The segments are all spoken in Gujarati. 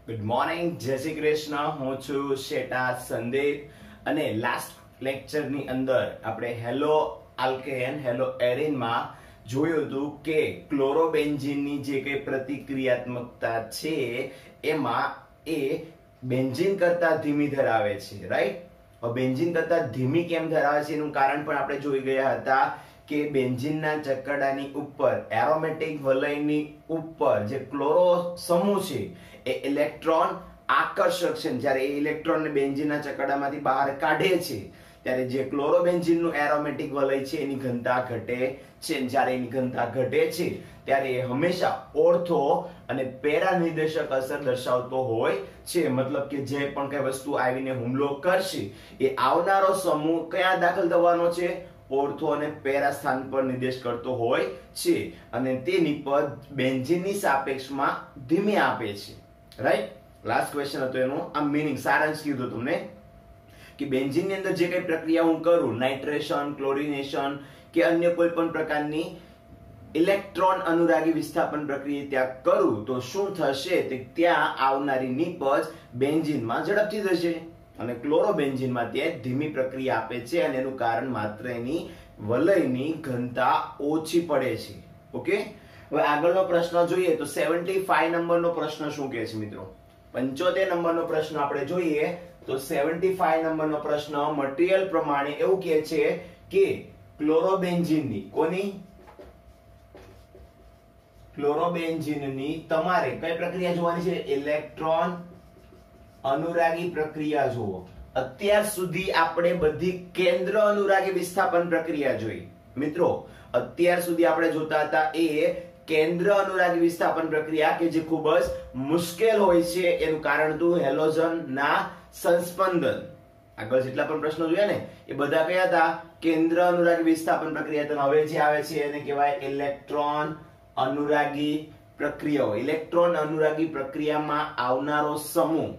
ગુડ મોર્નિંગ, જય શ્રી કૃષ્ણ. હું છું શેટા સંદીપ અને લાસ્ટ લેક્ચરની અંદર આપણે હેલો આલ્કેન હેલો એરિનમાં જોયું હતું કે ક્લોરોબેન્ઝીનની જે કઈ પ્રતિક્રિયાત્મકતા છે એમાં એ બેન્ઝીન કરતા ધીમી ધરાવે છે, રાઈટ? હવે બેન્ઝીન કરતા ધીમી કેમ ધરાવે છે એનું કારણ પણ આપણે જોઈ ગયા હતા કે બેન્ઝીનના ચકરડાની ઉપર એરોમેટિક વલયની ઉપર જે ક્લોરો સમૂહ છે એ ઇલેક્ટ્રોન આકર્ષક છે. જ્યારે એ ઇલેક્ટ્રોનને બેન્ઝીનના ચકરડામાંથી બહાર કાઢે છે ત્યારે જે ક્લોરોબેન્ઝીનનું એરોમેટિક વલય છે એની ઘનતા ઘટે છે. જ્યારે એની ઘનતા ઘટે છે ત્યારે એ હંમેશા ઓર્થો અને પેરા નિર્દેશક અસર દર્શાવતો હોય છે. મતલબ કે જે પણ કઈ વસ્તુ આવીને હુમલો કરશે એ આવનારો સમૂહ કયા દાખલ થવાનો છે? ઓર્થો અને પેરા સ્થાન પર નિર્દેશ કરતો હોય છે અને તેની પદ બેન્ઝીનની સાપેક્ષમાં ધીમી આપે છે, રાઈટ? લાસ્ટ ક્વેશ્ચન હતો એનો આ મીનિંગ સારાંશ કીધું તમને કે બેન્ઝીનની અંદર જે કઈ પ્રક્રિયા હું કરું, નાઇટ્રેશન, ક્લોરિનેશન કે અન્ય કોઈ પણ પ્રકારની ઇલેક્ટ્રોન અનુરાગી વિસ્થાપન પ્રક્રિયા ત્યાં કરું તો શું થશે? તે ત્યાં આવનારી નીપજ બેન્ઝીનમાં ઝડપથી થશે અને ક્લોરોબેન્ઝીનમાં તે ધીમી પ્રક્રિયા આપે છે અને એનું કારણ માત્ર એની વલયની ઘનતા ઓછી પડે છે. ઓકે, હવે આગળનો પ્રશ્ન જોઈએ તો 75 નંબરનો પ્રશ્ન શું કહે છે મિત્રો? 75 નંબરનો પ્રશ્ન આપણે જોઈએ તો 75 નંબરનો પ્રશ્ન મટીરીયલ પ્રમાણે એવું કહે છે કે ક્લોરોબેન્ઝીનની કોની ક્લોરોબેન્ઝીનની તમારે કઈ પ્રક્રિયા જોવાની છે? ઇલેક્ટ્રોન અનુરાગી પ્રક્રિયા જુઓ. અત્યાર સુધી આપણે બધી કેન્દ્ર અનુરાગી વિસ્થાપન પ્રક્રિયા જોઈ. મિત્રો, અત્યાર સુધી આપણે જોતા હતા એ કેન્દ્ર અનુરાગી વિસ્થાપન પ્રક્રિયા કે જે ખૂબ જ મુશ્કેલ હોય છે. એનું કારણ હતું હેલોજન ના સંસ્પંદન. આગળ જેટલા પણ પ્રશ્નો જોયા ને એ બધા કયા હતા? કેન્દ્ર અનુરાગી વિસ્થાપન પ્રક્રિયા. તો હવે જે આવે છે એને કહેવાય ઇલેક્ટ્રોન અનુરાગી પ્રક્રિયાઓ. ઇલેક્ટ્રોન અનુરાગી પ્રક્રિયામાં આવનારો સમૂહ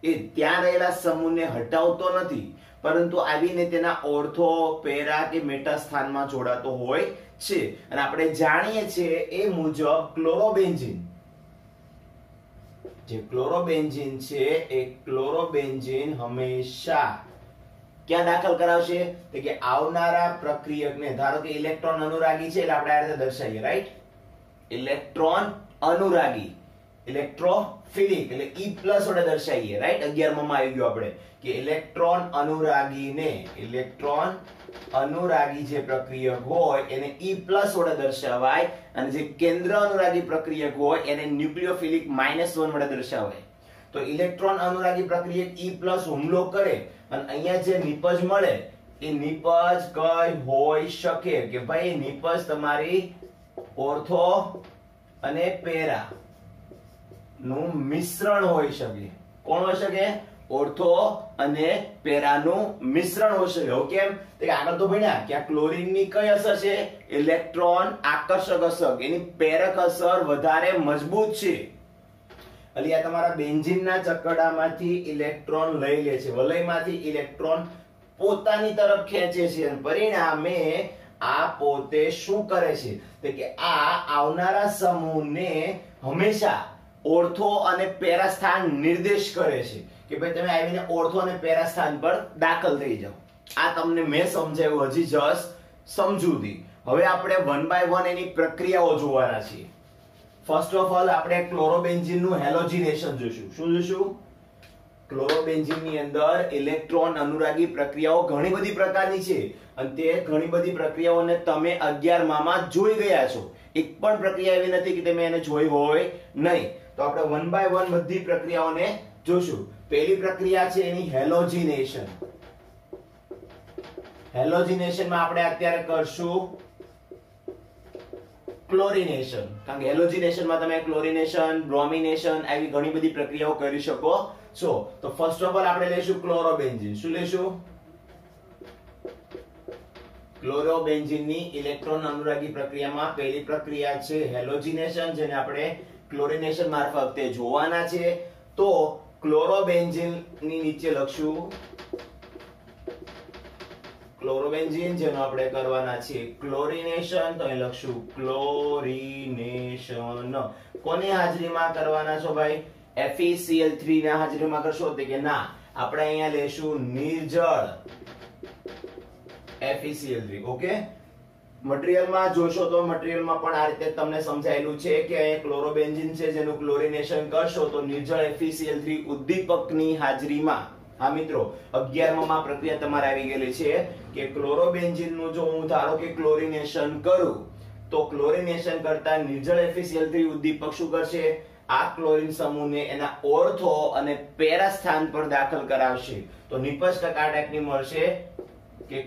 એ ત્યાં રહેલા સમૂહને હટાવતો નથી પરંતુ આવીને તેના ઓર્થો, પેરા કે મેટા સ્થાનમાં જોડાતો હોય છે. અને આપણે જાણીએ છીએ એ મુજબ ક્લોરોબેન્ઝીન જે ક્લોરોબેન્ઝીન છે એ ક્લોરોબેન્ઝીન હંમેશા ક્યાં દાખલ કરાવશે? તો કે આવનારા પ્રક્રિયકને, ધારો કે ઇલેક્ટ્રોન અનુરાગી છે એટલે આપણે આ રીતે દર્શાવીએ, રાઈટ? ઇલેક્ટ્રોન અનુરાગી, ઇલેક્ટ્રોફિલિક એટલે E+ વડે દર્શાવીએ, રાઈટ? 11 માં આવી ગયો આપણે કે ઇલેક્ટ્રોન અનુરાગીને, ઇલેક્ટ્રોન અનુરાગી જે પ્રક્રિયક હોય એને E+ વડે દર્શાવાય અને જે કેન્દ્ર અનુરાગી પ્રક્રિયક હોય એને ન્યુક્લિયોફિલિક -1 વડે દર્શાવાય. તો ઇલેક્ટ્રોન અનુરાગી પ્રક્રિયક E+ હુમલો કરે અને અહીંયા જે નિપજ મળે એ નિપજ કઈ હોઈ શકે કે ભાઈ નિપજ તમારી ઓર્થો અને પેરા નું મિશ્રણ હોઈ શકે. કોણ હોઈ શકે? ઓર્થો અને પેરાનું મિશ્રણ હોઈ શકે. કેમ? તો આગળ તો ભણ્યા કે આ ક્લોરીનની કઈ અસર છે? ઇલેક્ટ્રોન આકર્ષક અસર. એની પ્રેરક અસર વધારે મજબૂત છે. એટલે આ તમારા બેન્ઝીનના ચકરડામાંથી ઇલેક્ટ્રોન લઈ લે છે, વલયમાંથી ઇલેક્ટ્રોન પોતાની તરફ ખેંચે છે અને પરિણામે આ પોતે શું કરે છે? તો કે આ આવનારા સમૂહને હંમેશા ઓર્થો અને પેરા સ્થાન નિર્દેશ કરે છે કે ભાઈ તમે આવીને ઓર્થો અને પેરા સ્થાન પર દાખલ થઈ જાઓ. આ તમને મેં સમજાવ્યું, હજી જસ્ટ સમજૂતી. હવે આપણે 1 by 1 એની પ્રક્રિયાઓ જોવાના છીએ. ફર્સ્ટ ઓફ ઓલ આપણે ક્લોરોબેન્ઝીનનું હેલોજિનેશન જોઈશું. શું જોઈશું? ક્લોરોબેન્ઝીનની અંદર ઇલેક્ટ્રોન અનુરાગી પ્રક્રિયાઓ ઘણી બધી પ્રકારની છે અને તે ઘણી બધી પ્રક્રિયાઓને તમે 11 માં જોઈ ગયા છો. એક પણ પ્રક્રિયા એવી નથી કે તમે એને જોઈ હોય નહીં. તો આપણે 1 by 1 બધી પ્રક્રિયાઓને જોશું. પહેલી પ્રક્રિયા છે એની હેલોજિનેશન. હેલોજિનેશનમાં આપણે અત્યારે કરશું ક્લોરિનેશન. કારણ કે હેલોજિનેશનમાં તમે ક્લોરિનેશન, બ્રોમિનેશન આવી ઘણી બધી પ્રક્રિયાઓ કરી શકો છો. તો ફર્સ્ટ ઓફ ઓલ આપણે લેશું ક્લોરોબેન્ઝીન. શું લેશું? ક્લોરોબેન્ઝીનની ઇલેક્ટ્રોન અનુરાગી પ્રક્રિયામાં પહેલી પ્રક્રિયા છે હેલોજિનેશન, જેને આપણે ક્લોરિનેશન મારફતે જોવાના છે. તો ક્લોરોબેન્ઝીનની નીચે લખશું ક્લોરોબેન્ઝીન, જેનો આપણે કરવાના છે ક્લોરિનેશન. તો અહીં લખશું ક્લોરિનેશન. કોની હાજરીમાં કરવાના છો ભાઈ? FeCl3 ના હાજરીમાં કરશો તો કે ના, આપણે અહીંયા લેશું નિર્જળ FeCl3. ઓકે, મટીરીયલમાં જોશો તો મટીરીયલમાં પણ આ રીતે તમને સમજાયેલું છે કે અહીંયા ક્લોરોબેન્ઝીન છે જેનું ક્લોરિનેશન કરશો તો નિર્જળ FeCl3 ઉદ્દીપકની હાજરીમાં, હા મિત્રો 11 માં પ્રક્રિયા તમારે આવી ગયેલી છે કે ક્લોરોબેન્ઝીન નું જો હું ધારો કે ક્લોરિનેશન કરું તો ક્લોરિનેશન કરતા નિર્જળ FeCl3 ઉદ્દીપક શું કરશે, આ ક્લોરીન સમૂહને એના ઓર્થો અને પેરા સ્થાન પર દાખલ કરાવશે. તો નિપજ ટકા ટાઈપની મળશે કે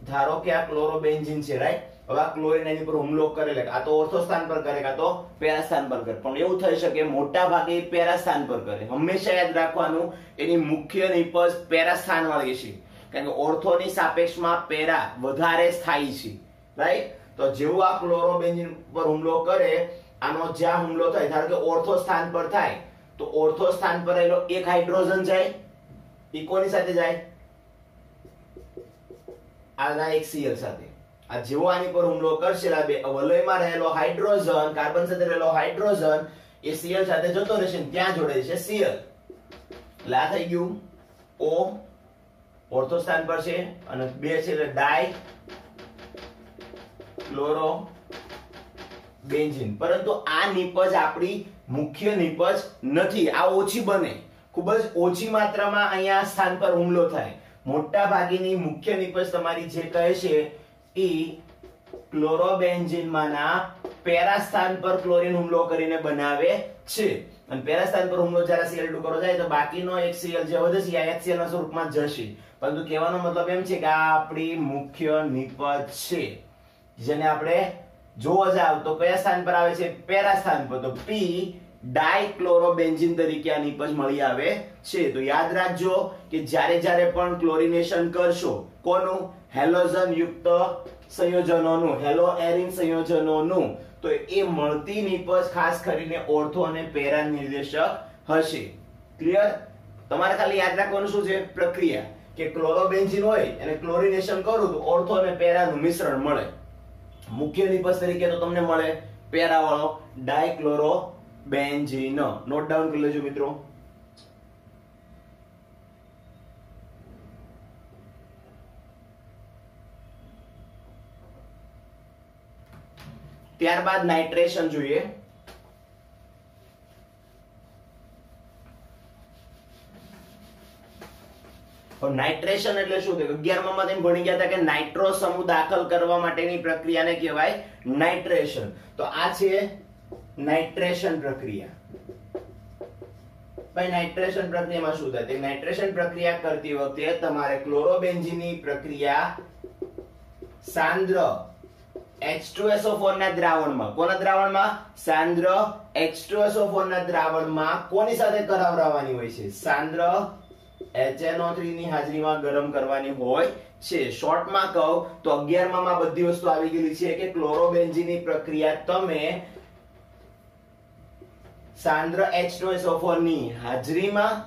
ધારો કે આ ક્લોરોબેન્ઝીન છે, રાઈટ. હવે આ ક્લોરીન એની પર હુમલો કરે, આ તો ઓર્થો સ્થાન પર કરે કાં તો પેરા સ્થાન પર કરે, પણ એવું થઈ શકે મોટા ભાગે પેરા સ્થાન પર કરે. હંમેશા યાદ રાખવાનું એની મુખ્ય નિપજ પેરા સ્થાન વાળી છે, કારણ કે ઓર્થોની સાપેક્ષમાં પેરા વધારે સ્થાયી છે, રાઈટ. તો જેવું આ ક્લોરોબેન્ઝીન પર હુમલો કરે, આનો જ્યાં હુમલો થાય, ધારો કે ઓર્થો સ્થાન પર થાય, તો ઓર્થો સ્થાન પર રહેલો એક હાઇડ્રોજન જાય, ઈ કોની સાથે જાય, આના એક Cl સાથે. આ જેવો આની પર હુમલો કરશે, આ બે વલયમાં રહેલો હાઇડ્રોજન, કાર્બન સાથે રહેલો હાઇડ્રોજન એ Cl સાથે જતો રહેશે, ત્યાં જોડાય છે Cl. એટલે આ થઈ ગયું O, ઓર્થો સ્થાન પર છે, અને બે છે એટલે ડાય ક્લોરો બેન્ઝીન. પરંતુ આ નિપજ આપણી મુખ્ય નિપજ નથી, આ ઓછી બને, ખૂબ જ ઓછી માત્રામાં અહીંયા સ્થાન પર હુમલો થાય. મોટા ભાગની મુખ્ય નિપજ તમારી જે કહે છે ઈ ક્લોરોબેન્ઝીન માંના પેરા સ્થાન પર ક્લોરીન હુમલો કરીને બનાવે છે, અને પેરા સ્થાન પર હુમલો જ્યારે Cl2 કરો જાય તો બાકીનો એક Cl જે વધે છે આ HCl ના સ્વરૂપમાં જશે. પરંતુ કહેવાનો મતલબ એમ છે કે આ આપણી મુખ્ય નિપજ છે, જેને આપણે જોવા જાવ તો કયા સ્થાન પર આવે છે, પેરા સ્થાન પર. તો P ડાયક્લોરોબેન્ઝીન તરીકે આ નિપજ મળી આવે છે. તો યાદ રાખજો કે જ્યારે પણ ક્લોરિનેશન કરશો, કોનું, હેલોજન યુક્ત સંયોજનોનું, હેલો એરિન સંયોજનોનું, તો એ મળતી નિપજ ખાસ કરીને ઓર્થો અને પેરા નિર્દેશક હશે. ક્લિયર? તમારે ખાલી યાદ રાખવાનું શું છે, પ્રક્રિયા, કે ક્લોરોબેન્ઝીન હોય અને ક્લોરિનેશન કરું તો ઓર્થો અને પેરાનું મિશ્રણ મળે. મુખ્ય નિપજ તરીકે તો તમને મળે પેરા વાળો ડાયક્લોરોબેન્ઝીન. નોટ ડાઉન કરી લેજો મિત્રો. ત્યારબાદ નાઇટ્રેશન જોઈએ. નાઇટ્રેશન એટલે શું? 11મા માં તમે ભણી ગયા હતા કે નાઇટ્રો સમૂહ દાખલ કરવા માટેની પ્રક્રિયાને કહેવાય નાઇટ્રેશન. તો આ છે નાઇટ્રેશન પ્રક્રિયા. ભાઈ નાઇટ્રેશન પ્રક્રિયામાં શું થાય? નાઇટ્રેશન પ્રક્રિયા કરતી વખતે તમારે ક્લોરોબેન્ઝીનની પ્રક્રિયા સાંદ્ર H2SO4 ના દ્રાવણમાં, કોના દ્રાવણમાં? સાંદ્ર H2SO4 ના દ્રાવણમાં કોની સાથે કરાવવાની હોય છે? સાંદ્ર HNO3 ની હાજરીમાં ગરમ કરવાની હોય છે. શોર્ટમાં કહું તો 11મા માં બધી વસ્તુ આવી ગયેલી છે કે ક્લોરોબેન્ઝીનની પ્રક્રિયા તમે સાંદ્ર H2SO4 ની હાજરીમાં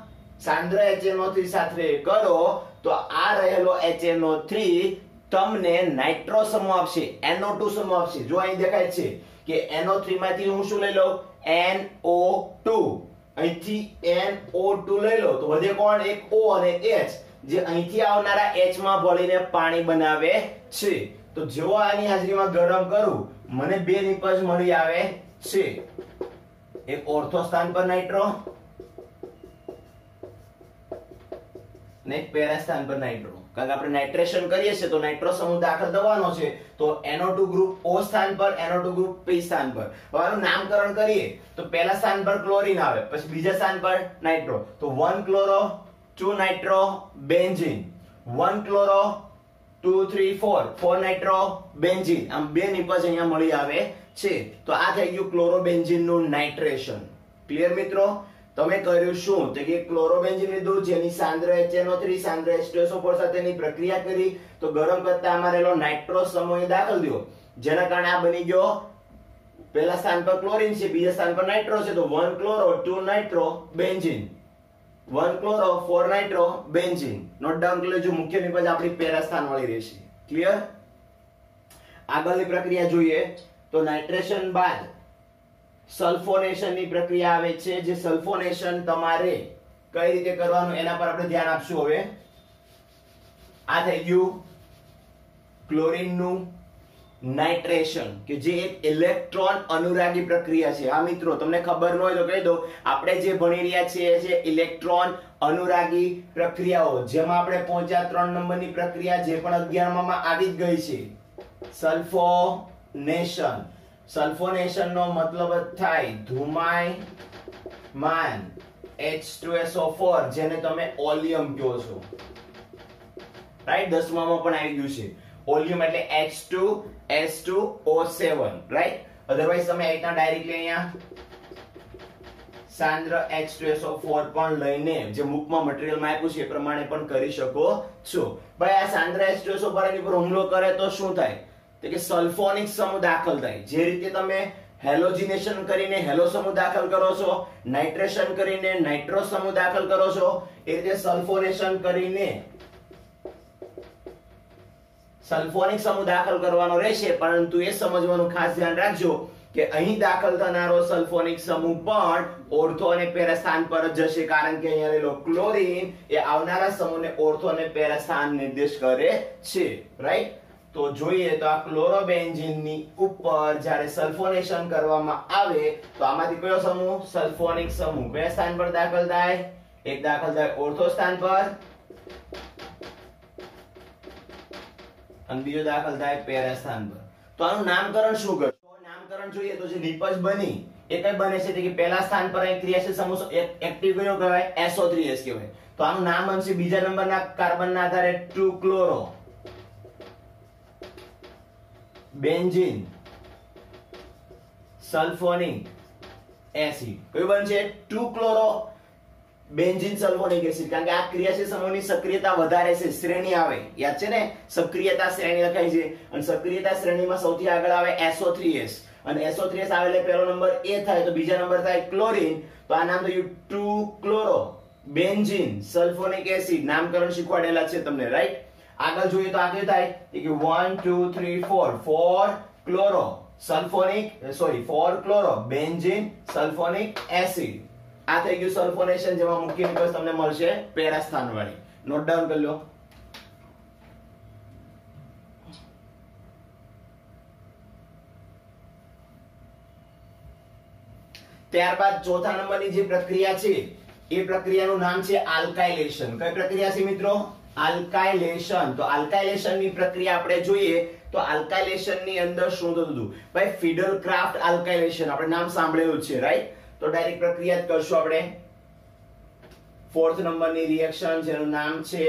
સાંદ્ર HNO3 સાથે કરો તો આ રહેલો HNO3 તમને નાઇટ્રો સમૂહ આપશે, NO2 સમૂહ આપશે. જો અહીં દેખાય છે કે NO3 માંથી હું શું લઈ લઉં? NO2. અહીંથી NO2 લઈ લો તો વધે કોણ? એક O અને H, જે અહીંથી આવનારા H માં ભળીને પાણી બનાવે છે. તો જો આની હાજરીમાં ગરમ કરું, મને બે નિપજ મળી આવે છે. એક ઓર્થો સ્થાન પર નાઇટ્રો અને એક પેરા સ્થાન પર નાઇટ્રો. કારણ કે આપણે નાઇટ્રેશન કરીએ છીએ તો નાઇટ્રો સમૂહ દાખલ થવાનો છે, તો NO2 ગ્રુપ O સ્થાન પર, NO2 ગ્રુપ P સ્થાન પર. હવે આનું નામકરણ કરીએ તો પહેલા સ્થાન પર ક્લોરીન આવે, પછી બીજા સ્થાન પર નાઇટ્રો. તો 1 chloro 2 nitro benzene, 1 chloro 2 3 4 4 nitro benzene. આમ બે નિપજ અહીંયા મળી આવે છે. તો આ થઈ ગયું ક્લોરોબેન્ઝીન નું નાઇટ્રેશન. ક્લિયર મિત્રો? તમે કર્યું શું? તો કે ક્લોરોબેન્ઝીન લીધું, જેની સાંદ્ર HNO3 સાંદ્ર H2SO4 સાથેની પ્રક્રિયા કરી, તો ગરમ કરતા આમાં રહેલો નાઇટ્રો સમૂહ દાખલ થયો, જેના કારણે આ બની ગયો, પહેલા સ્થાન પર ક્લોરીન છે, બીજા સ્થાન પર નાઇટ્રો છે. તો 1 chloro 2 nitro benzene, 1 chloro 4 nitro benzene. Note down કરી લેજો. મુખ્ય નિપજ આપણી પેરા સ્થાન વાળી રહેશે. ક્લિયર? આગળની પ્રક્રિયા જોઈએ તો નાઇટ્રેશન બાદ સલ્ફોનેશન ની પ્રક્રિયા આવે છે, જે સલ્ફોનેશન તમારે કઈ રીતે કરવાનું એના પર આપણે ધ્યાન આપશું. હવે આ થઈ ગયું ક્લોરીન નું નાઇટ્રેશન, કે જે એક ઇલેક્ટ્રોન અનુરાગી પ્રક્રિયા છે. હા મિત્રો, તમને ખબર ન હોય તો કહી દો, આપણે જે ભણી રહ્યા છીએ છે ઇલેક્ટ્રોન અનુરાગી પ્રક્રિયાઓ, જેમાં આપણે પહોંચ્યા 3 નંબરની પ્રક્રિયા, જે પણ 11 માં આવી જ ગઈ છે, સલ્ફોનેશન. સલ્ફોનેશન નો મતલબ થાય ધુમાયમાન H2SO4, જેને તમે ઓલિયમ કહો છો, રાઈટ. 10મા માં પણ આવી ગયું છે ઓલિયમ, એટલે H2S2O7, રાઈટ. અધરવાઇઝ તમે અહીંના ડાયરેક્ટલી અહીંયા સાંદ્ર H2SO4 પણ લઈને જે મુખમાં મટીરીયલમાં આપ્યું છે એ પ્રમાણે પણ કરી શકો છો. ભાઈ આ સાંદ્ર H2SO4 એની પર હુમલો કરે તો શું થાય? તો કે સલ્ફોનિક સમૂહ દાખલ થાય. જે રીતે તમે હેલોજિનેશન કરીને હેલો સમૂહ દાખલ કરો છો, નાઇટ્રેશન કરીને નાઇટ્રો સમૂહ દાખલ કરો છો, એ રીતે સલ્ફોનેશન કરીને સલ્ફોનિક સમૂહ દાખલ કરવાનો રહેશે. પરંતુ એ સમજવાનું ખાસ ધ્યાન રાખજો કે અહીં દાખલ થનારો સલ્ફોનિક સમૂહ પણ ઓર્થો અને પેરા સ્થાન પર જ જશે, કારણ કે અહીંયા રહેલો ક્લોરીન એ આવનારા સમૂહને ઓર્થો અને પેરા સ્થાન નિર્દેશ કરે છે, રાઈટ. તો જોઈએ તો આ ક્લોરોબેન્ઝીન ની ઉપર જ્યારે સલ્ફોનેશન કરવામાં આવે તો આમાંથી કયો સમૂહ? સલ્ફોનિક સમૂહ કયા સ્થાન પર દાખલ થાય? એક દાખલ થાય ઓર્થો સ્થાન પર અને બીજો દાખલ થાય પેરા સ્થાન પર. તો આનું નામકરણ શું કરશો? નામકરણ જોઈએ તો જે નિપજ બની એ કઈ બને છે કે પહેલા સ્થાન પર અહીં ક્રિયાશીલ સમૂહ એક્ટિવ કયો કહેવાય? SO3S કહેવાય. તો આનું નામ બનશે બીજા નંબરના કાર્બનના આધારે 2 ક્લોરો બેન્ઝીન સલ્ફોનિક એસિડ. કયું બનશે? 2 ક્લોરો બેન્ઝીન સલ્ફોનિક એસિડ. કારણ કે આ ક્રિયાશીલ સમૂહની સક્રિયતા વધારે છે, શ્રેણી આવે, યાદ છે ને, સક્રિયતા શ્રેણી લખાય છે, અને સક્રિયતા શ્રેણીમાં સૌથી આગળ આવે SO3S, અને SO3S આવે એટલે પહેલો નંબર એ થાય, તો બીજા નંબર થાય ક્લોરીન. તો આ નામ થયું 2 ક્લોરો બેન્ઝીન સલ્ફોનિક એસિડ. નામકરણ શીખવાડેલા છે તમને, રાઈટ. આગળ જોઈએ તો આગળ થાય કે 1 2 3 4 4 chloro sulphonic 4 chloro benzene sulphonic acid. આ થઈ ગયું સલ્ફોનેશન, જેમાં મુખ્ય નિપજ તમને મળશે પેરા સ્થાન વાળી. નોટ ડાઉન કરી લો. ત્યારબાદ ચોથા નંબરની જે પ્રક્રિયા છે એ પ્રક્રિયાનું નામ છે આલ્કાઇલેશન. કઈ પ્રક્રિયા છે મિત્રો? આલ્કાઇલેશન. તો આલ્કાઇલેશન ની પ્રક્રિયા આપણે જોઈએ તો આલ્કાઇલેશન ની અંદર શું થતું હતું? ભાઈ ફિડલ-ક્રાફ્ટ આલ્કાઇલેશન આપણે નામ સાંભળેલું છે, રાઈટ. તો ડાયરેક્ટ પ્રક્રિયા જ કરશું આપણે. 4th નંબરની રિએક્શન જેનું નામ છે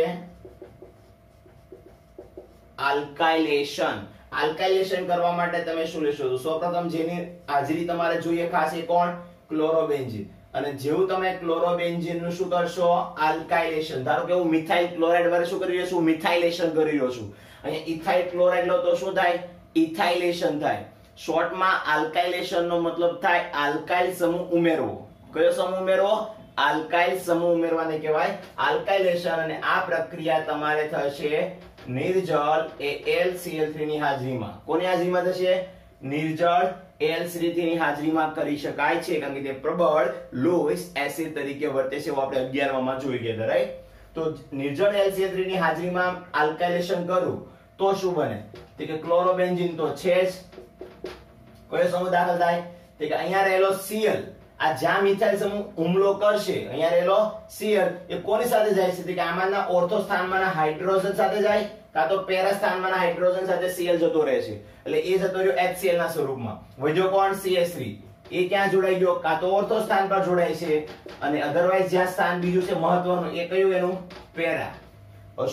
આલ્કાઇલેશન. આલ્કાઇલેશન કરવા માટે તમે શું લેશો? તો સૌપ્રથમ જેની હાજરી તમારે જોઈએ ખાસ એ કોણ? ક્લોરોબેન્ઝીન. અને જેવું તમે ક્લોરોબેન્ઝીન નું શું કરશો? આલ્કાઇલેશન. ધારો કે હું મિથાઇલ ક્લોરાઇડ વડે શું કરી રહ્યો છું? મિથાઇલેશન કરી રહ્યો છું. અહીંયા ઇથાઇલ ક્લોરાઇડ લો તો શું થાય? ઇથાઇલેશન થાય. શોર્ટમાં આલ્કાઇલેશન નો મતલબ થાય આલ્કાઇલ સમૂહ ઉમેરવો. કયો સમૂહ ઉમેરવો? આલ્કાઇલ સમૂહ ઉમેરવાને કહેવાય આલ્કાઇલેશન. અને આ પ્રક્રિયા તમારે થશે નિર્જળ AlCl3 ની હાજરીમાં. કોની હાજરીમાં થશે? નિર્જળ AlCl3 ની હાજરીમાં કરી શકાય છે, કારણ કે તે પ્રબળ લોઇસ એસિડ તરીકે વર્તે છે. આપણે 11 માં જોઈ ગયા હતા, રાઈટ. તો નિર્જળ AlCl3 ની હાજરીમાં આલ્કાઇલેશન કરું તો શું બને? તો કે ક્લોરોબેન્ઝીન તો છે જ. કયો સમૂહ દાખલ થાય? તો કે અહીંયા રહેલો Cl, આ જ્યાં મિથાઇલ સમૂહ હુમલો કરશે, અહીંયા રહેલો Cl એ કોની સાથે જાય છે? તો કે આમાંના ઓર્થો સ્થાનમાંના હાઇડ્રોજન સાથે જાય, કાં તો પેરા સ્થાનમાંના હાઇડ્રોજન સાથે Cl જતો રહે છે, એટલે એ જતો રહ્યો HCl ના સ્વરૂપમાં. વધ્યો કોણ? CH3. એ ક્યાં જોડાઈ ગયો? કાં તો ઓર્થો સ્થાન પર જોડાય છે, અને અધરવાઇઝ જ્યાં સ્થાન બીજું છે મહત્વનું એ કયું? એનું પેરા.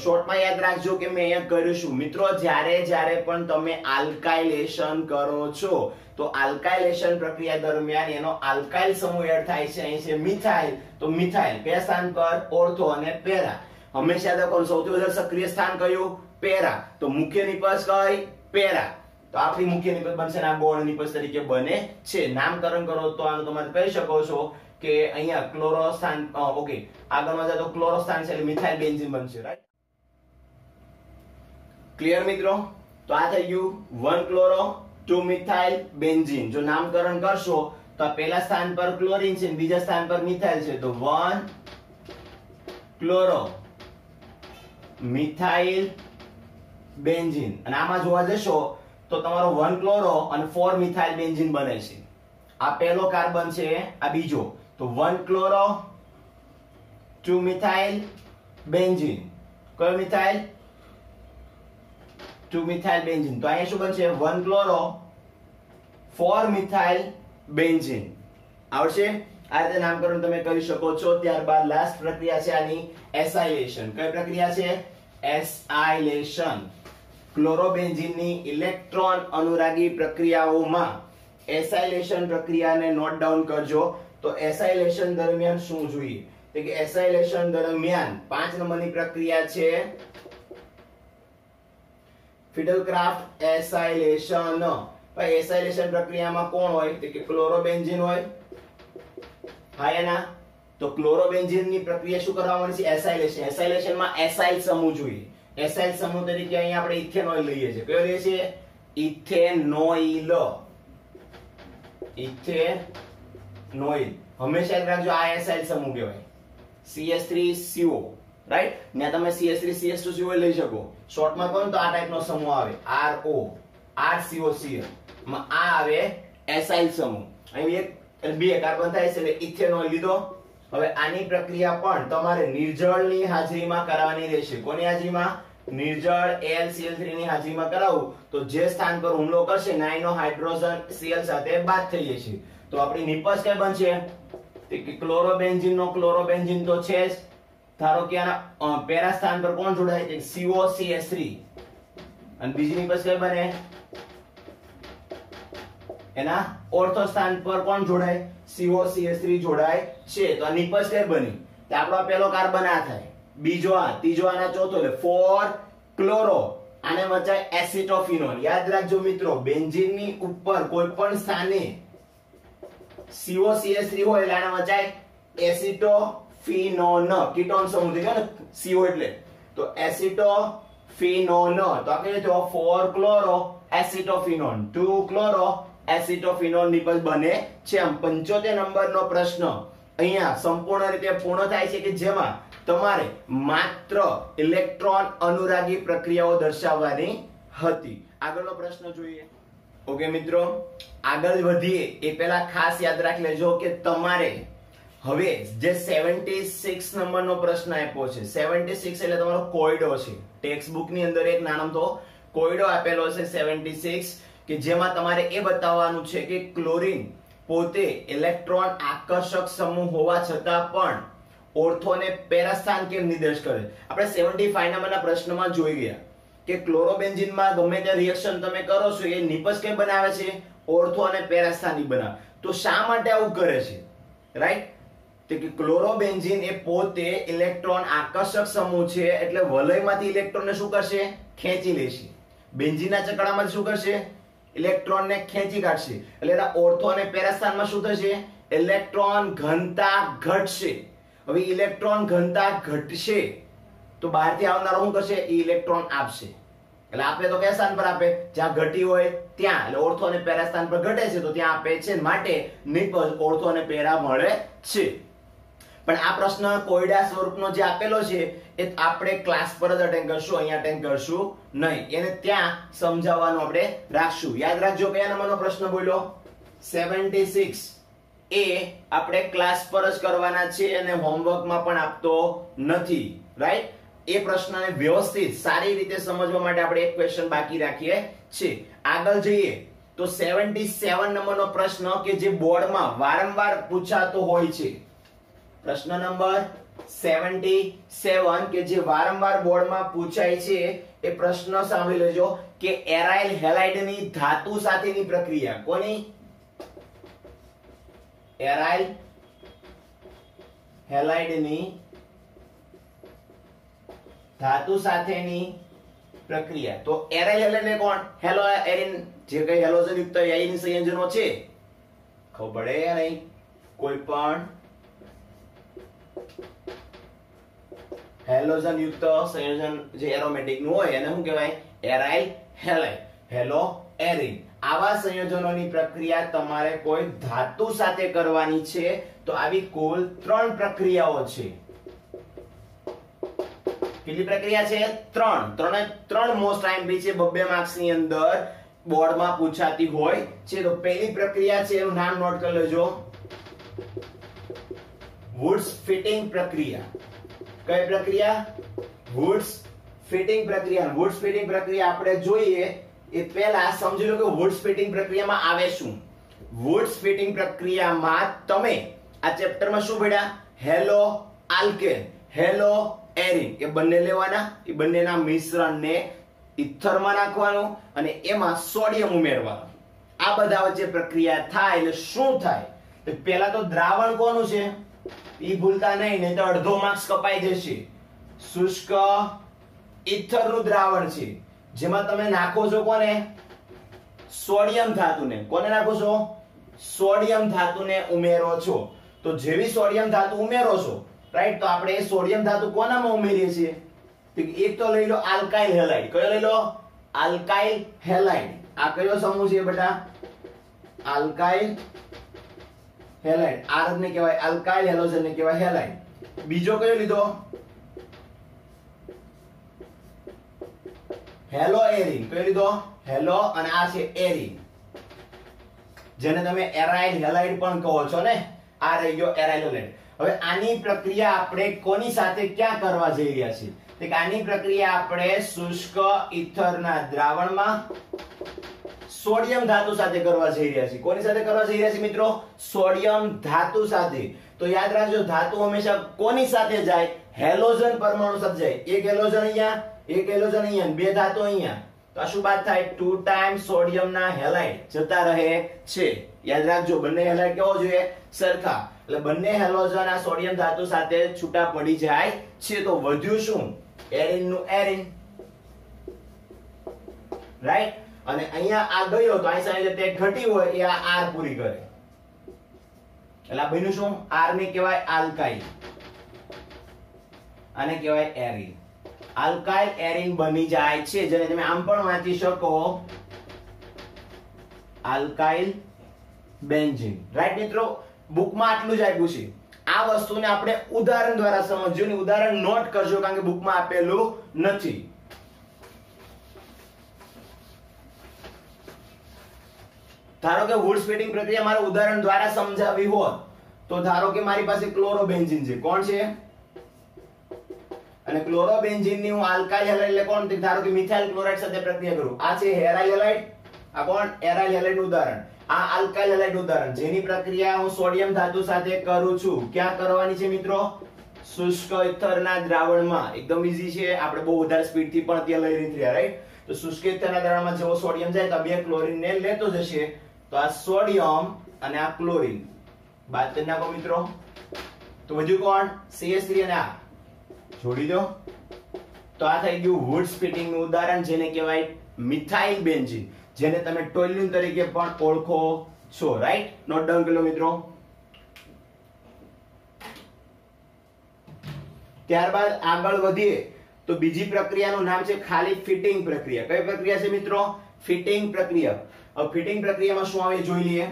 શોર્ટમાં યાદ રાખજો કે મેં અહીંયા કર્યું છું મિત્રો, જ્યારે પણ તમે આલ્કાઇલેશન કરો છો તો આલ્કાઇલેશન પ્રક્રિયા દરમિયાન એનો આલ્કાઇલ સમૂહ એડ થાય છે. અહીં છે મિથાઇલ, તો મિથાઇલ કયા સ્થાન પર? ઓર્થો અને પેરા. હંમેશા યાદ રાખો સૌથી વધારે સક્રિય સ્થાન કયું? પેરા. તો મુખ્ય નિપજ કઈ? પેરા. તો આપણી મુખ્ય નિપજ બનશે ને આ ગૌણ નિપજ તરીકે બને છે. નામકરણ કરો તો આનું તમારે કહી શકો છો કે અહીંયા ક્લોરો સ્થાન, ઓકે, આગળમાં જાય તો ક્લોરો સ્થાન છે એટલે મિથાઇલ બેન્ઝીન બનશે, રાઈટ. ક્લિયર મિત્રો? તો આ થઈ ગયું 1 ક્લોરો 2 મિથાઇલ બેન્ઝીન. જો નામકરણ કરશો તો તો પહેલા સ્થાન પર ક્લોરીન છે, બીજા સ્થાન પર મિથાઇલ છે, તો 1 ક્લોરો મિથાઇલ બેન્ઝીન. અને આમાં જોવા જશો તો તમારો 1 ક્લોરો અને 4 મિથાઇલ બેન્ઝીન બને છે. આ પહેલો કાર્બન છે, આ બીજો, તો 1 ક્લોરો 2 મિથાઇલ બેન્ઝીન. કયો મિથાઇલ? 2 methyl benzene. તો અહીંયા શું બનશે? 1 ક્લોરો 4 મિથાઇલ બેન્ઝીન. આવશે? આ રીતે નામકરણ તમે કરી શકો છો. ત્યારબાદ લાસ્ટ પ્રક્રિયા છે આની એસાઇલેશન. કઈ પ્રક્રિયા છે? એસાઇલેશન. ક્લોરોબેન્ઝીનની ઇલેક્ટ્રોન અનુરાગી પ્રક્રિયાઓમાં એસાઇલેશન પ્રક્રિયાને નોટ ડાઉન કરજો. તો એસાઇલેશન દરમિયાન શું જોઈએ? તો કે એસાઇલેશન દરમિયાન 5 નંબરની પ્રક્રિયા છે ફિડલક્રાફ્ટ એસાઇલેશન. ભાઈ એસાઇલેશન પ્રક્રિયામાં કોણ હોય? તો કે ક્લોરોબેન્ઝીન હોય. હા એના તો ક્લોરોબેન્ઝીનની પ્રક્રિયા શું કરવામાં છે? એસાઇલેશન. એસાઇલેશનમાં એસાઇલ સમૂહ જોઈએ. એસાઇલ સમૂહ તરીકે અહીંયા આપણે ઇથેનોઇલ લઈએ છીએ. કયો લઈએ છીએ? ઇથેનોઇલ. ઇથેનોઇલ હંમેશા યાદ રાખજો, આ એસાઇલ સમૂહ કહેવાય. CH3CO right. ને તમે CH3CH2CO લઈ શકો. શોર્ટમાં કહો તો આ ટાઈપનો સમૂહ આવે RO RCOCl માં આ આવે એસાઇલ સમૂહ. અહીં એક બે કાર્બન થાય છે એટલે ઇથેનોઇલ લીધો. હવે આની પ્રક્રિયા પણ તમારે નિર્જળની હાજરીમાં કરાવવાની રહેશે. કોની હાજરીમાં? નિર્જળ AlCl3 ની હાજરીમાં કરાવું તો જે સ્થાન પર હુમલો કરશે નાઇનો હાઇડ્રોજન Cl સાથે બાદ થઈ જશે. તો આપણી નિપજ કઈ બનશે? કે ક્લોરોબેન્ઝીન નો ક્લોરોબેન્ઝીન તો છે જ. ધારો કે આના પેરા સ્થાન પર કોણ જોડાય? કે COCH3. અને બીજી નિપજ કઈ બને? એના ઓર્થો સ્થાન પર કોણ જોડાય? COCH3 જોડાય છે. તો આ નિપજ કઈ બની? તો આપણો પહેલો કાર્બન આ થાય, બીજો આ, ત્રીજો આના ચોથો, એટલે 4 ક્લોરો. આને વચાય એસિટોફિનોલ. યાદ રાખજો મિત્રો, બેન્ઝીનની ઉપર કોઈ પણ સ્થાને COCH3 હોય એટલે આને વચાય એસિટોફિનોન. કીટોન સમૂહ થઈ ગયો ને CO એટલે, તો એસિટોફિનોન. તો આપણે જો 4 ક્લોરો એસિટોફિનોન 2 ક્લોરો એસિટોફિનોલ નિપજ બને છે. આમ 75 નંબરનો પ્રશ્ન અહીંયા સંપૂર્ણ રીતે પૂર્ણ થાય છે કે જેમાં તમારે માત્ર ઇલેક્ટ્રોન અનુરાગી પ્રક્રિયાઓ દર્શાવવાની હતી. આગળનો પ્રશ્ન જોઈએ. ઓકે મિત્રો, આગળ વધીએ એ પહેલા ખાસ યાદ રાખી લેજો કે તમારે હવે જે 76 નંબરનો પ્રશ્ન આપ્યો છે, 76 એટલે તમારો કોયડો છે. ટેક્સ્ટ બુક ની અંદર એક નાનમતો કોયડો આપેલો છે 76, કે જેમાં તમારે એ બતાવવાનું છે કે ક્લોરીન પોતે ઇલેક્ટ્રોન આકર્ષક સમૂહ હોવા છતાં પણ ઓર્થો અને પેરા સ્થાન કેમ નિર્દેશ કરે. આપણે 75 નંબરના પ્રશ્નમાં જોઈ ગયા કે ક્લોરોબેન્ઝીનમાં ગમે તે રિએક્શન તમે કરો છો એ નિપજ કેમ બનાવે છે? ઓર્થો અને પેરા સ્થાનિક બનાવે. તો શા માટે આવું કરે છે? રાઈટ. તો કે ક્લોરોબેન્ઝીન એ પોતે ઇલેક્ટ્રોન આકર્ષક સમૂહ છે એટલે વલયમાંથી ઇલેક્ટ્રોનને શું કરશે? ખેંચી લેશે. બેન્ઝીનના ચકડામાં શું કરશે? ઇલેક્ટ્રોનને ખેંચી કાઢશે. એટલે એના ઓર્થો અને પેરા સ્થાનમાં શું થશે? ઇલેક્ટ્રોન ઘનતા ઘટશે. હવે ઇલેક્ટ્રોન ઘનતા ઘટશે તો બહારથી આવનારો શું કરશે? એ ઇલેક્ટ્રોન આપશે. એટલે આપે તો કયા સ્થાન પર આપે? જ્યાં ઘટી હોય ત્યાં. એટલે ઓર્થો અને પેરા સ્થાન પર ઘટે છે તો ત્યાં આપે છે. માટે નિપજ ઓર્થો અને પેરા મળે છે. પણ આ પ્રશ્ન કોયડા સ્વરૂપનો જે આપેલો છે એ આપણે ક્લાસ પર જ અટેન્ડ કરશું, અહીંયા અટેન્ડ કરશું નહીં. એને ત્યાં સમજાવવાનું આપણે રાખશું. યાદ રાખજો કયા નંબરનો પ્રશ્ન બોલ્યો? 76 એ આપણે ક્લાસ પર જ કરવાના છે અને હોમવર્કમાં પણ આપતો નથી. રાઈટ. એ પ્રશ્નને વ્યવસ્થિત સારી રીતે સમજવા માટે આપણે એક ક્વેશ્ચન બાકી રાખીએ છીએ. આગળ જઈએ તો 77 નંબરનો પ્રશ્ન કે જે બોર્ડમાં વારંવાર પૂછાતો હોય છે. પ્રશ્ન નંબર 77 કે જે વારંવાર બોર્ડમાં પૂછાય છે એ પ્રશ્ન સાંભળી લેજો કે એરાઇલ હેલાઇડની ધાતુ સાથેની પ્રક્રિયા. કોની? એરાઇલ હેલાઇડની ધાતુ સાથેની પ્રક્રિયા. તો એરાઇલ હેલાઇડ એટલે કોણ? હેલો એરિન, જે કઈ હેલોજન યુક્ત એરિન સંયોજનો છે ખબર પડે નહીં. કોઈ પણ હેલોજન યુક્ત સંયોજન જે એરોમેટિક નું હોય એને શું કહેવાય? Aryl halide. Hello arene. આવા સંયોજનોની પ્રક્રિયા તમારે કોઈ ધાતુ સાથે કરવાની છે તો આવી કુલ 3 પ્રક્રિયાઓ છે. કેટલી પ્રક્રિયા છે? 3. ત્રણ મોસ્ટ આઈએમપી છે, 2 માર્ક્સ ની અંદર બોર્ડમાં પૂછાતી હોય છે. તો પહેલી પ્રક્રિયા છે એનું નામ નોટ કરી લેજો, વુડ્સ ફિટિંગ પ્રક્રિયા. કઈ પ્રક્રિયા? વુડ્સ ફિટિંગ પ્રક્રિયા. વુડ્સ ફિટિંગ પ્રક્રિયા આપણે જોઈએ એ પહેલા સમજી લો કે વુડ્સ ફિટિંગ પ્રક્રિયામાં આવે શું. વુડ્સ ફિટિંગ પ્રક્રિયામાં તમે આ ચેપ્ટરમાં શું ભણ્યા? હેલો આલ્કેન, હેલો એરિન, એ બંને લેવાના, એ બંનેના મિશ્રણને ઇથરમાં નાખવાનું અને એમાં સોડિયમ ઉમેરવાનું. આ બધા વચ્ચે પ્રક્રિયા થાય એટલે શું થાય? તો પહેલા તો દ્રાવણ કોનું છે એ ભૂલતા નહીં તો અડધો માર્ક્સ કપાઈ જશે. શુષ્ક ઇથરનું દ્રાવણ છે જેમાં તમે નાખો છો કોને? સોડિયમ ધાતુને. કોને નાખો છો? સોડિયમ ધાતુને ઉમેરો છો. તો જેવી સોડિયમ ધાતુ ઉમેરો છો, રાઈટ, તો આપણે એ સોડિયમ ધાતુ કોનામાં ઉમેરીએ છીએ? એક તો લઈ લો આલ્કાઇલ હેલાઇડ. કયો લઈ લો? Alkyl halide. આ કયો સમૂહ છે બેટા? Alkyl halide. આ ને કહેવાય આલ્કાઇલ, હેલોજન ને કહેવાય હેલાઇડ. બીજો કયો લીધો? Hello arene. કયો લીધો? હેલો, અને આ છે એરિન, જેને તમે એરાઇલ હેલાઇડ પણ કહો છો ને. આ રહી ગયો એરાઇલ હેલાઇડ. હવે આની પ્રક્રિયા આપણે કોની સાથે ક્યાં કરવા જઈ રહ્યા છીએ? તો કે આની પ્રક્રિયા આપણે શુષ્ક ઇથરના દ્રાવણમાં સોડિયમ ધાતુ સાથે કરવા જઈ રહ્યા છીએ. કોની સાથે કરવા જઈ રહ્યા છીએ મિત્રો? સોડિયમ ધાતુ સાથે. તો યાદ રાખજો, ધાતુ હંમેશા કોની સાથે જાય? હેલોજન પરમાણુ સાથે જાય. એક હેલોજન અહીંયા, એક હેલોજન અહીંયા, 2 ધાતુ અહીંયા. તો આ શું બાદ થાય? 2 ટાઈમ્સ સોડિયમના હેલાઇડ જતા રહે છે. યાદ રાખજો, બંને હેલાઇડ કેવો જોઈએ? સરખા. એટલે બંને હેલોજન આ સોડિયમ ધાતુ સાથે છૂટા પડી જાય છે. તો વધ્યું શું? એરિન નું એરિન, રાઈટ. અને અહીંયા આ ગયો તો અહીં સામે તે ઘટી હોય એ આ આર પૂરી કરે. એટલે આ બન્યું શું? આર ને કહેવાય આલ્કાઇલ, આને કહેવાય એરિન. આલ્કાઇલ એરિન બની જાય છે, જેને તમે આમ પણ વાંચી શકો આલ્કાઇલ બેન્ઝીન. રાઈટ મિત્રો, બુકમાં આટલું જ આપ્યું છે. આ વસ્તુને આપણે ઉદાહરણ દ્વારા સમજજો ને ઉદાહરણ નોટ કરજો, કારણ કે બુકમાં આપેલું નથી. ધારો કે વુડ્સ ફિટિંગ પ્રક્રિયા મારે ઉદાહરણ દ્વારા સમજાવી હોત તો ધારો કે મારી પાસે ક્લોરોબેન્ઝીન છે. કોણ છે? અને ક્લોરોબેન્ઝીન ની હું આલ્કાઇલ હેલાઇડ એટલે કોણ? ધારો કે મિથાઇલ ક્લોરાઇડ સાથે પ્રક્રિયા કરું. આ છે હેરાઇલ હેલાઇડ. આ કોણ? એરાઇલ હેલાઇડ નું ઉદાહરણ. આ આલ્કાઇલ હેલાઇડ નું ઉદાહરણ, જેની પ્રક્રિયા હું સોડિયમ ધાતુ સાથે કરું છું. ક્યાં કરવાની છે મિત્રો? શુષ્ક ઇથરના દ્રાવણમાં. એકદમ ઈઝી છે, આપણે બહુ વધારે સ્પીડ થી પણ ત્યાં લઈ રહ્યા, રાઈટ. તો શુષ્ક ઇથરના દ્રાવણમાં જેવો સોડિયમ જાય તો 2 ક્લોરીન ને લેતો જશે. તો આ સોડિયમ અને આ ક્લોરીન બાદ કરી નાખો મિત્રો. તો વધ્યું કોણ? CH3 અને આ જોડી દો. તો આ થઈ ગયું વુડ્સ ફિટિંગ નું ઉદાહરણ, જેને કહેવાય મિથાઇલ બેન્ઝીન, જેને તમે ટોલ્યુન તરીકે પણ ઓળખો છો, રાઈટ. નોટ ડાઉન કરી લો મિત્રો. ત્યારબાદ આગળ વધીએ તો બીજી પ્રક્રિયાનું નામ છે ખાલી ફિટિંગ પ્રક્રિયા. કઈ પ્રક્રિયા છે મિત્રો? ફિટિંગ પ્રક્રિયા. હવે ફિટિંગ પ્રક્રિયામાં શું આવે જોઈ લઈએ.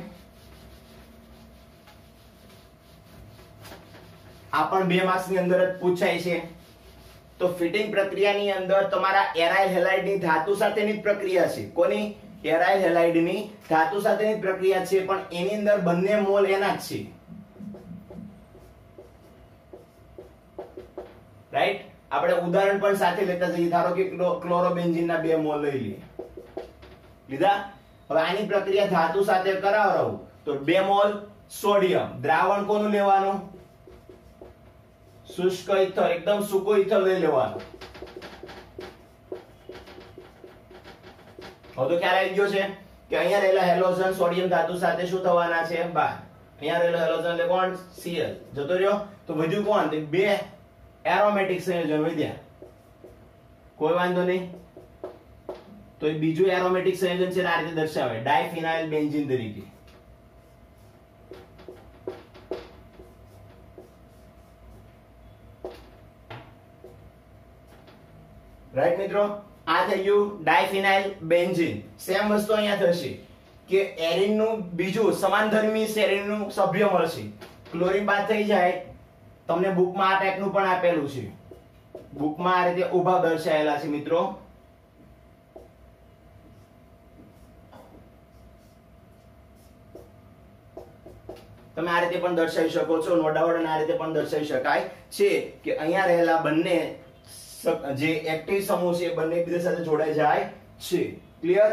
આ પણ 2 માર્ક્સ ની અંદર જ પૂછાય છે. તો ફિટિંગ પ્રક્રિયાની અંદર તમારા એરાઇલ હેલાઇડ ની ધાતુ સાથેની જ પ્રક્રિયા છે. કોની? એરાઇલ હેલાઇડ ની ધાતુ સાથેની જ પ્રક્રિયા છે, પણ એની અંદર બંને મોલ એના જ છે, રાઈટ. આપણે ઉદાહરણ પણ સાથે લેતા જઈએ. ધારો કે ક્લોરોબેન્ઝીન ના 2 મોલ લઈ લઈએ. લીધા. હવે આની પ્રક્રિયા ધાતુ સાથે કરાવરાવું તો 2 મોલ સોડિયમ. દ્રાવણ કોનું લેવાનું? શુષ્ક ઇથર, એકદમ સૂકો ઇથર લઈ લેવાનું. હવે તો ખ્યાલ આવી ગયો છે કે અહીંયા રહેલા હેલોજન સોડિયમ ધાતુ સાથે શું થવાના છે? બહાર. અહીંયા રહેલો હેલોજન એટલે કોણ? Cl જતો રહ્યો. તો વધ્યું કોણ? 2 એરોમેટિક સંયોજન વધ્યા. કોઈ વાંધો નહીં. તો એ બીજું એરોમેટિક સંયોજન છે, આ રીતે દર્શાવે ડાયફિનાઇલ બેન્ઝીન તરીકે. રાઈટ મિત્રો, આ થઈ ગયું ડાયફિનાઇલ બેન્ઝીન. સેમ વસ્તુ અહીંયા થશે. કે એરિન નું બીજું સમાનધર્મી સેરીન નું સભ્ય મળશે. ક્લોરીન બાદ થઈ જાય, તમને બુકમાં આ ટાઈપનું પણ આપેલું છે. બુકમાં આ રીતે ઉભા દર્શાવેલા છે મિત્રો. તમે આ રીતે પણ દર્શાવી શકો છો, નો ડાઉટ. અને આ રીતે પણ દર્શાવી શકાય છે કે અહીંયા રહેલા બંને જે એક્ટિવ સમૂહ છે બંને એકબીજા સાથે જોડાઈ જાય છે. ક્લિયર?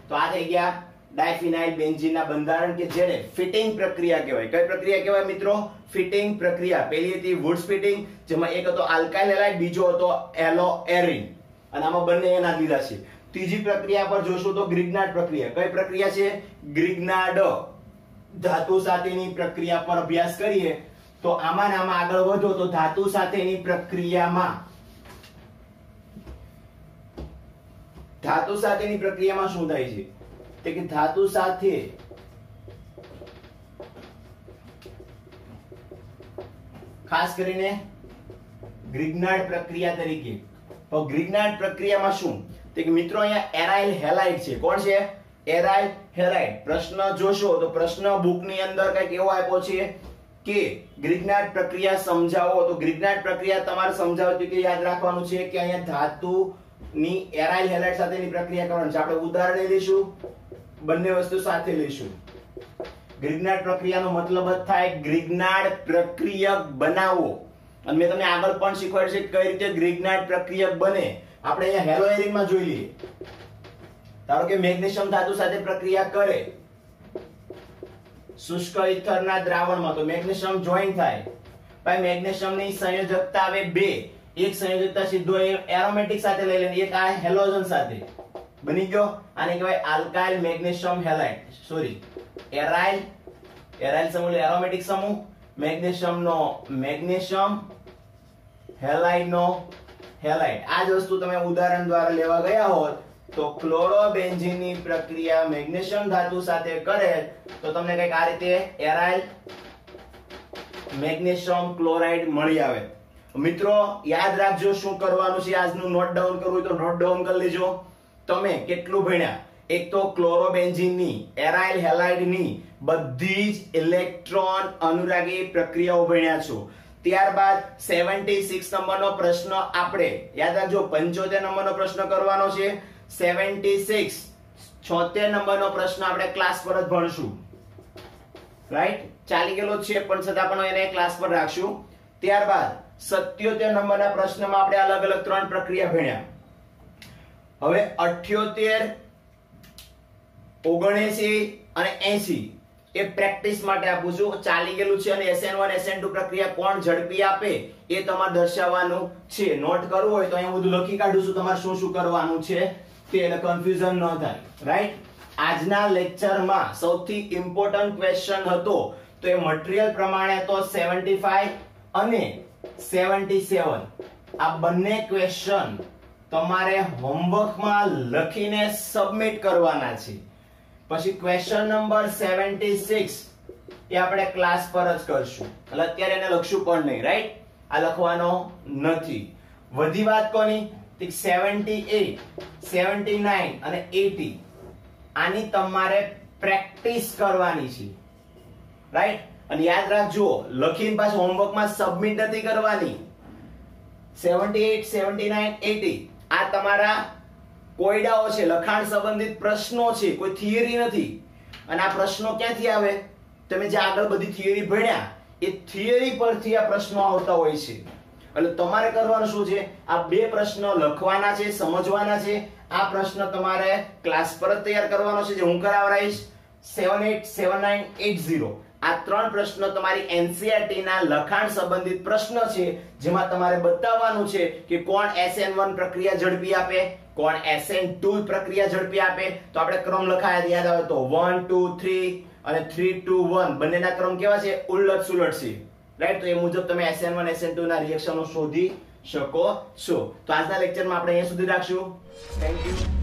તો આ થઈ ગયા ડાયફિનાઇલ બેન્ઝીનના બંધારણ કે જેને ફિટિંગ પ્રક્રિયા કહેવાય. કઈ પ્રક્રિયા કહેવાય મિત્રો? ફિટિંગ પ્રક્રિયા. પહેલી હતી વુડ્સ ફિટિંગ, જેમાં એક હતો આલ્કાઇલ હેલાઇડ, બીજો હતો એલો એરિન, અને આમાં બંને એના લીધા છે. ત્રીજી પ્રક્રિયા પર જોશું તો ગ્રિગ્નાર્ડ પ્રક્રિયા. કઈ પ્રક્રિયા છે? ગ્રિગ્નાર્ડ ધાતુ સાથેની પ્રક્રિયા પર અભ્યાસ કરીએ તો આમાં આગળ વધો તો ધાતુ સાથેની પ્રક્રિયામાં શું થાય છે? તો કે ધાતુ સાથે ખાસ કરીને ગ્રિગ્નાર્ડ પ્રક્રિયા તરીકે. તો ગ્રિગ્નાર્ડ પ્રક્રિયામાં શું? તો કે મિત્રો અહીંયા એરાઇલ હેલાઇડ છે. કોણ છે? Aryl halide. પ્રશ્ન જોશો તો પ્રશ્ન બુકની અંદર કંઈક એવો આપ્યો છે કે ગ્રિગ્નાર્ડ પ્રક્રિયા સમજાવો. તો ગ્રિગ્નાર્ડ પ્રક્રિયા તમારે સમજાવતી કે યાદ રાખવાનું છે કે અહીંયા ધાતુની એરાઇલ હેલાઇડ સાથેની પ્રક્રિયા કરવાની છે. આપણે ઉદાહરણ લઈશું, બંને વસ્તુ સાથે લઈશું. ગ્રિગ્નાર્ડ પ્રક્રિયાનો મતલબ જ થાય ગ્રિગ્નાર્ડ પ્રક્રિયક બનાવવો. અને મેં તમને આગળ પણ શીખવાડ્યું છે કઈ રીતે ગ્રિગ્નાર્ડ પ્રક્રિયક બને. આપણે અહીંયા હેલોએરિનમાં જોઈ લઈએ. ધારો કે મેગ્નેશિયમ ધાતુ સાથે પ્રક્રિયા કરે શુષ્ક ઇથરના દ્રાવણમાં, તો મેગ્નેશિયમ જોઈન થાય. ભાઈ મેગ્નેશિયમની સંયોજકતા આવે 2. એક સંયોજકતા સીધો એરોમેટિક સાથે લઈ લે, એક આ હેલોજન સાથે બની ગયો. આને કહેવાય alkyl magnesium halide. Sorry, aryl સમૂહ એરોમેટિક સમૂહ, મેગ્નેશિયમ હેલાઇડ નો હેલાઇડ. આ જ વસ્તુ તમે ઉદાહરણ દ્વારા લેવા ગયા હોત તો ક્લોરોબેન્ઝીનની પ્રક્રિયા મેગ્નેશિયમ ધાતુ સાથે કરે તો તમને કંઈક આ રીતે એરાઇલ મેગ્નેશિયમ ક્લોરાઇડ મળી આવે. મિત્રો યાદ રાખજો શું કરવાનું છે. આજનું નોટ ડાઉન કરવું હોય તો નોટ ડાઉન કરી લેજો. તમે કેટલું ભણ્યા? એક તો ક્લોરોબેન્ઝીનની, એરાઇલ હેલાઇડની બધી જ ઇલેક્ટ્રોન અનુરાગી પ્રક્રિયાઓ ભણ્યા છો. ત્યારબાદ 76 નંબરનો પ્રશ્ન આપણે યાદ રાખજો. 75 નંબરનો પ્રશ્ન કરવાનો છે. 76 76 નંબરનો પ્રશ્ન આપણે ક્લાસ પર જ ભણશું. રાઈટ? ચાલી ગયેલો છે પણ છતાં પણ એને ક્લાસ પર રાખશું. ત્યારબાદ 77 નંબરના પ્રશ્નમાં આપણે અલગ અલગ 3 પ્રક્રિયા ભણ્યા. હવે 78 79 અને 80 એ પ્રેક્ટિસ માટે આપું છું. ચાલી ગયેલું છે અને SN1 SN2 પ્રક્રિયા કોણ ઝડપી આપે એ તમારે દર્શાવવાનું છે. નોટ કરવું હોય તો અહીંયા બધું લખી કાઢું છું તમારે શું શું કરવાનું છે તે, એટલે કન્ફ્યુઝન ન થાય. રાઈટ? આજના લેક્ચરમાં સૌથી ઇમ્પોર્ટન્ટ ક્વેશ્ચન હતો તો એ મટીરીયલ પ્રમાણે તો 75 અને 77 આ બંને ક્વેશ્ચન તમારે હોમવર્કમાં લખીને સબમિટ કરવાના છે. પછી ક્વેશ્ચન નંબર 76 એ આપણે ક્લાસ પર જ કરશું. એટલે અત્યારે એને લખશું પણ નહીં. રાઈટ? આ લખવાનો નથી. વધી વાત કોની? 78 79 અને 80 આની તમારે પ્રેક્ટિસ કરવાની છે. રાઈટ? અને યાદ રાખજો લખીને પાછું હોમવર્કમાં સબમિટ નથી કરવાની. 78 79 80 આ તમારા કોયડાઓ છે, લખાણ સંબંધિત પ્રશ્નો છે, કોઈ થિયરી નથી. અને આ પ્રશ્નો ક્યાંથી આવે? તમે જે આગળ બધી થિયરી ભણ્યા એ થિયરી પરથી આ પ્રશ્નો આવતા હોય છે. એટલે તમારે કરવાનું શું છે? આ 2 પ્રશ્ન લખવાના છે, સમજવાના છે. આ પ્રશ્ન તમારે ક્લાસ પર જ તૈયાર કરવાનો છે જે હું કરાવરાઈશ. 78 79 80 આ 3 પ્રશ્ન તમારી NCERT ના લખાણ સંબંધિત પ્રશ્ન છે જેમાં તમારે બતાવવાનું છે કે કોણ SN1 પ્રક્રિયા ઝડપી આપે, કોણ SN2 પ્રક્રિયા ઝડપી આપે. તો આપણે ક્રમ લખાયા યાદ આવે તો 1 2 3 અને 3 2 1 બંનેના ક્રમ કેવા છે? ઉલટ સુલટ છે. રાઈટ? તો એ મુજબ તમે SN1 SN2 ના રિએક્શનો શોધી શકો છો. તો આજના લેક્ચરમાં આપણે અહીંયા સુધી રાખશું. Thank you.